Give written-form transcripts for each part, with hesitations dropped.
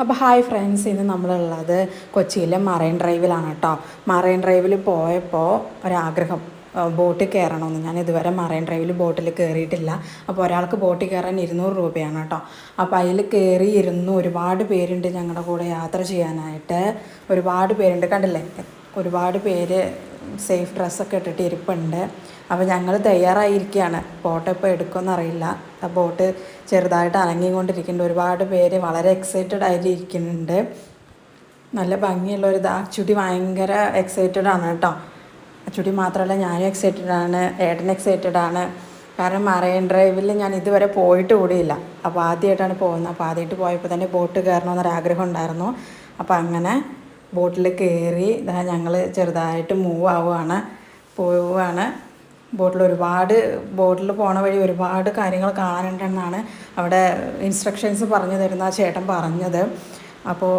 അപ്പോൾ hi friends, ഇന്ന് നമ്മളുള്ളത് കൊച്ചിയിലെ മറൈൻ ഡ്രൈവിലാണ് കേട്ടോ. മറൈൻ ഡ്രൈവിൽ പോയപ്പോൾ ഒരാഗ്രഹം, ബോട്ടിൽ കയറണമെന്ന്. ഞാൻ ഇതുവരെ മറൈൻ ഡ്രൈവിൽ ബോട്ടിൽ കയറിയിട്ടില്ല. അപ്പോൾ ഒരാൾക്ക് ബോട്ടിൽ കയറാൻ 200 രൂപയാണ് കേട്ടോ. അപ്പോൾ അതിൽ കയറിയിരുന്നു. ഒരുപാട് പേരുണ്ട് ഞങ്ങളുടെ കൂടെ യാത്ര ചെയ്യാനായിട്ട്. ഒരുപാട് പേരുണ്ട്, കണ്ടില്ലേ? ഒരുപാട് പേര് സേഫ് ഡ്രസ്സൊക്കെ ഇട്ടിട്ട് ഇരിപ്പുണ്ട്. അപ്പോൾ ഞങ്ങൾ തയ്യാറായിരിക്കുകയാണ്. ബോട്ട് ഇപ്പോൾ എടുക്കുമെന്നറിയില്ല. ആ ബോട്ട് ചെറുതായിട്ട് അനങ്ങിക്കൊണ്ടിരിക്കുന്നുണ്ട്. ഒരുപാട് പേര് വളരെ എക്സൈറ്റഡ് ആയിട്ട് ഇരിക്കുന്നുണ്ട്. നല്ല ഭംഗിയുള്ളൊരിതാ. ചുടി ഭയങ്കര എക്സൈറ്റഡ് ആണ് കേട്ടോ. ചുടി മാത്രമല്ല, ഞാനും എക്സൈറ്റഡ് ആണ്, ഏട്ടൻ എക്സൈറ്റഡ് ആണ്. കാരണം മറൈൻ ഡ്രൈവിൽ ഞാൻ ഇതുവരെ പോയിട്ട് കൂടിയില്ല. അപ്പോൾ ആദ്യമായിട്ടാണ് പോകുന്നത്. അപ്പോൾ ആദ്യമായിട്ട് പോയപ്പോൾ തന്നെ ബോട്ട് കയറണമെന്നൊരാഗ്രഹം ഉണ്ടായിരുന്നു. അപ്പോൾ അങ്ങനെ ബോട്ടിൽ കയറി ഞങ്ങൾ ചെറുതായിട്ട് മൂവ് പോവുകയാണ്. ബോട്ടിൽ പോണ വഴി ഒരുപാട് കാര്യങ്ങൾ കാണാനുണ്ടെന്നാണ് അവിടെ ഇൻസ്ട്രക്ഷൻസ് പറഞ്ഞു തരുന്ന ആ ചേട്ടൻ പറഞ്ഞത്. അപ്പോൾ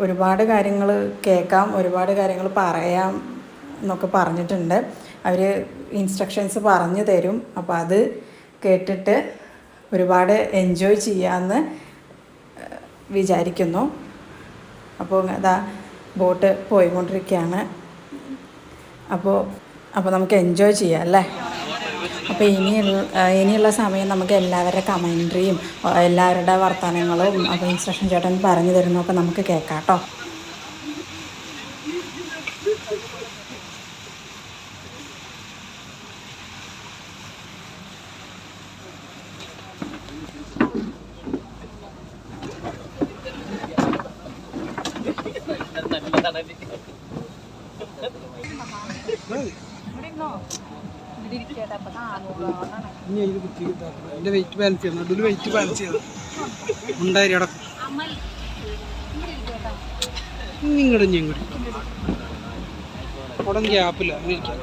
ഒരുപാട് കാര്യങ്ങൾ കേൾക്കാം, ഒരുപാട് കാര്യങ്ങൾ പറയാം എന്നൊക്കെ പറഞ്ഞിട്ടുണ്ട്. അവർ ഇൻസ്ട്രക്ഷൻസ് പറഞ്ഞു തരും. അപ്പോൾ അത് കേട്ടിട്ട് ഒരുപാട് എൻജോയ് ചെയ്യാമെന്ന് വിചാരിക്കുന്നു. അപ്പോൾ അതാ ബോട്ട് പോയിക്കൊണ്ടിരിക്കുകയാണ്. അപ്പോൾ നമുക്ക് എൻജോയ് ചെയ്യാം അല്ലേ? അപ്പോൾ ഇനിയുള്ള സമയം നമുക്ക് എല്ലാവരുടെ കമൻട്രിയും എല്ലാവരുടെ വർത്തമാനങ്ങളും അപ്പോൾ ഇൻസ്ട്രക്ഷൻ ചേട്ടൻ പറഞ്ഞു തരുന്നതൊക്കെ നമുക്ക് കേൾക്കാം കേട്ടോ. എന്റെ വെയിറ്റ് ബാലൻസ് ചെയ്യണം, നടുവിൽ വെയിറ്റ് ബാലൻസ് ചെയ്യണം. ഉണ്ടായി അടക്കം നിങ്ങളുടെ ഞങ്ങടി ഉടൻ ഗ്യാപ്പില്ല ഇരിക്കാം.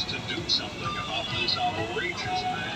To do something about this outrageous man.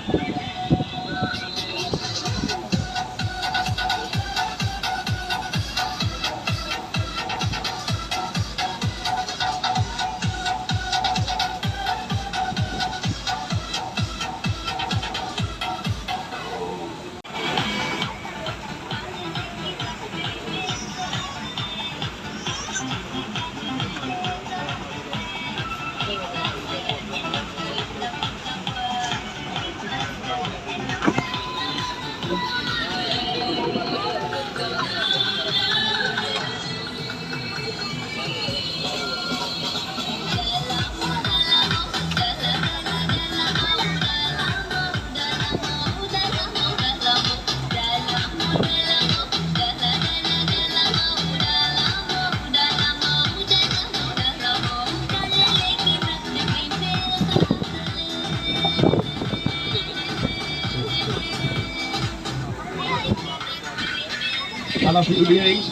Good evening.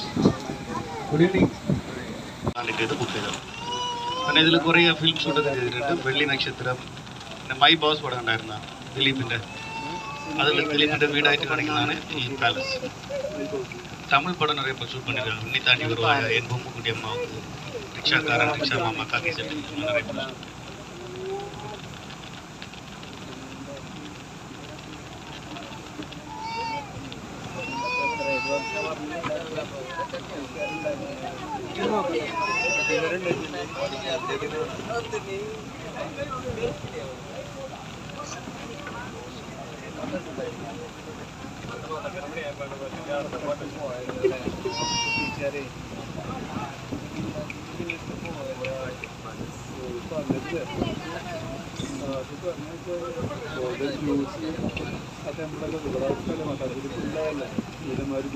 Good evening. ഇത് ബുക്ക് ചെയ്തത്. പിന്നെ ഇതിൽ കുറേ ഫിലിം ഷൂട്ടൊക്കെ ചെയ്തിട്ടുണ്ട്. വെള്ളി നക്ഷത്രം, പിന്നെ മൈ ബോസ് പടം ഉണ്ടായിരുന്ന ദിലീപിൻ്റെ, അതിൽ ദിലീപിൻ്റെ വീടായിട്ട് കാണിക്കുന്നതാണ് ഈ പാലസ്. തമിഴ് படம் நிறைய இப்போ ஷூட் பண்ணியிருக்காங்க. உன்னி தாண்டி வருவாங்க, என் பொம்முக்குட்டி அம்மாவுக்கு, ரிக்ஷாக்காரன், ரிக்ஷா மாமா, காக்கி செட்டு, நிறைய படம்.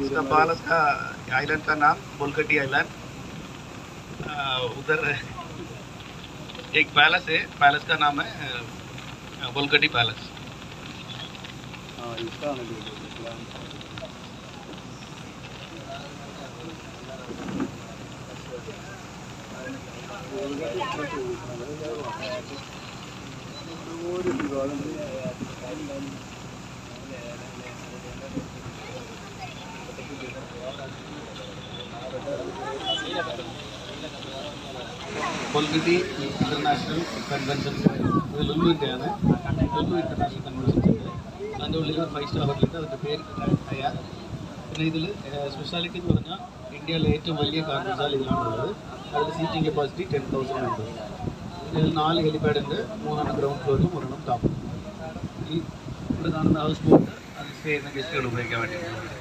इसका पालस का आइलैंड का नाम बोलकटी आइलैंड. उधर एक पैलेस है, पैलेस का नाम है Bolgatty palace. Bolgatty international convention centre. ഇത് ലുലുവിൻ്റെയാണ്. Lulu international convention centre. അതിൻ്റെ ഉള്ളിൽ 5 സ്റ്റാർ ഹോട്ടലുണ്ട്. അതിൻ്റെ പേര് ഹയാത്ത്. പിന്നെ ഇതിൽ സ്പെഷ്യാലിറ്റി എന്ന് പറഞ്ഞാൽ ഇന്ത്യയിലെ ഏറ്റവും വലിയ കാർണിവൽ ഇതിലാണുള്ളത്. അതിൽ സീറ്റിംഗ് കപ്പാസിറ്റി 10,000 മെമ്പേഴ്സ്. ഇതിൽ 4 ഹെലിപാഡ് ഉണ്ട്. 3 ഗ്രൗണ്ട് ഫ്ലോറും 1 ടോപ്പ്. ഈ ഇവിടെ കാണുന്ന ഹൗസ് ബോട്ട് അത് സ്റ്റേ ചെയ്യുന്ന ഗസ്റ്റുകൾ ഉപയോഗിക്കാൻ വേണ്ടിയിട്ടുണ്ട്.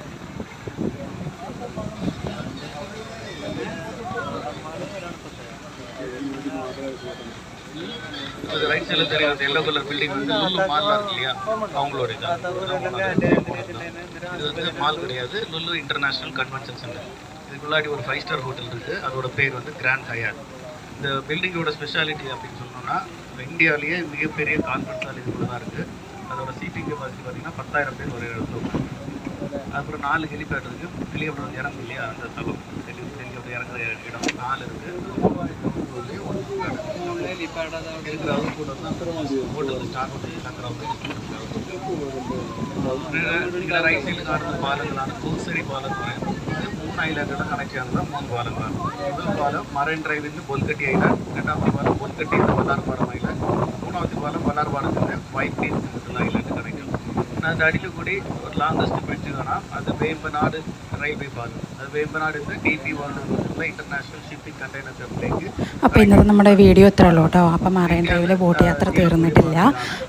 அது ரைட் சைடில் தெரியாது எல்லோ கலர் பில்டிங் வந்து லுல்லு மால்லாம் இருக்கு இல்லையா, அவங்களோட இது வந்து மால் கிடையாது, லுல்லு இன்டர்நேஷ்னல் கன்வென்ஷன் சென்டர். இதுக்குள்ளாடி ஒரு 5 ஸ்டார் ஹோட்டல் இருக்குது. அதோட பேர் வந்து கிராண்ட் ஹயாத். இந்த பில்டிங்கோட ஸ்பெஷாலிட்டி அப்படின்னு சொன்னோன்னா இந்தியாவிலேயே மிகப்பெரிய கான்ஃபரன்ஸ் ஹால் இதுக்குள்ள தான் இருக்குது. அதோட சீட்டிங் கெப்பாசிட்டி பார்த்தீங்கன்னா 10,000 பேர் ஒரே இடத்துல உட்காந்து. அப்புறம் 4 ஹெலிபேட் இருக்குது. ஹெலிகாப்டர் இறங்கும் இல்லையா அந்த தளம், ஹெலிகாப்டர் இறங்குற இடம் 4 இருக்குது. இருக்கிற ஹவுஸ் போட் வந்து ஹோட்டல் ஸ்டார்ட் பண்ணி இருக்கிற ரைட் சைடில் காட்டுற பாலங்களான கோசரி பாலம் പറയും. ഇത് 3 ഐലൻഡുകളെ കണക്ട് ചെയ്യാനുള്ള 3 പാലങ്ങളാണ്. முதல் പാലം മറൈൻ ഡ്രൈവിൽ ബോൽക്കട്ടി ഐലൻഡ്, രണ്ടാമത്തെ പാലം ബോൽക്കട്ടി വല്ലാർപാടം ഐലൻഡ്, മൂന്നാമത്തെ പാലം വല്ലാർപാടത്തിൻ്റെ വൈറ്റ് പീസ് എന്നിട്ടുള്ള ഐലൻഡ് കണക്ട് ചെയ്യും. അതിൻ്റെ അടിയിൽ കൂടി ഒരു ലാംഗസ്റ്റ് ബ്രിഡ്ജ് കാണാം. അത് വേമ്പനാട് റെയിൽവേ പാലം. അത് Vembanad DP world international shipping container ടെർമിനലിലേക്ക്. അപ്പോൾ ഇന്നത്തെ നമ്മുടെ വീഡിയോ ഇത്ര ഉള്ളൂ കേട്ടോ. അപ്പോൾ മറൈൻ ഡ്രൈവിലെ ബോട്ട് യാത്ര തീർന്നിട്ടില്ല.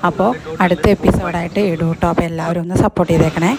അപ്പോൾ അടുത്ത എപ്പിസോഡായിട്ട് ഇടും കേട്ടോ. അപ്പോൾ എല്ലാവരും ഒന്ന് സപ്പോർട്ട് ചെയ്തേക്കണേ.